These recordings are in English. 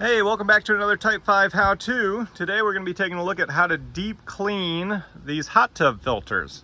Hey, welcome back to another Type 5 how-to. Today we're going to be taking a look at how to deep clean these hot tub filters.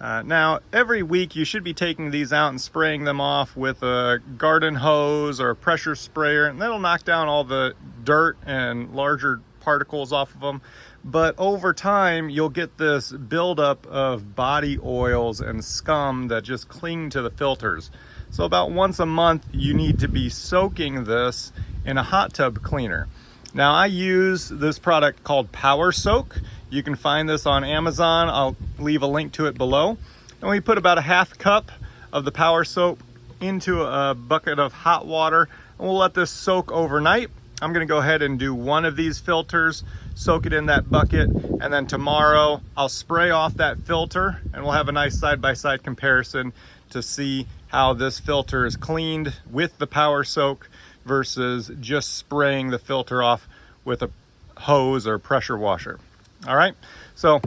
Now, every week you should be taking these out and spraying them off with a garden hose or a pressure sprayer, and that'll knock down all the dirt and larger particles off of them. But over time, you'll get this buildup of body oils and scum that just cling to the filters. So about once a month, you need to be soaking this in a hot tub cleaner. Now, I use this product called Power Soak. You can find this on Amazon. I'll leave a link to it below. And we put about a half cup of the Power Soak into a bucket of hot water, and we'll let this soak overnight. I'm gonna go ahead and do one of these filters, soak it in that bucket, and then tomorrow I'll spray off that filter and we'll have a nice side-by-side comparison to see how this filter is cleaned with the Power Soak versus just spraying the filter off with a hose or pressure washer. All right, so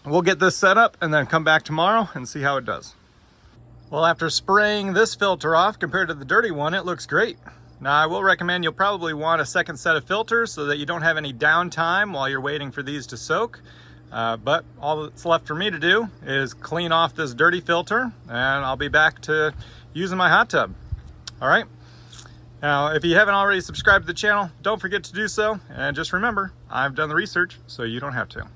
we'll get this set up and then come back tomorrow and see how it does. Well, after spraying this filter off compared to the dirty one, it looks great. Now, I will recommend you'll probably want a second set of filters so that you don't have any downtime while you're waiting for these to soak. But all that's left for me to do is clean off this dirty filter, and I'll be back to using my hot tub. All right. Now, if you haven't already subscribed to the channel, don't forget to do so. And just remember, I've done the research, so you don't have to.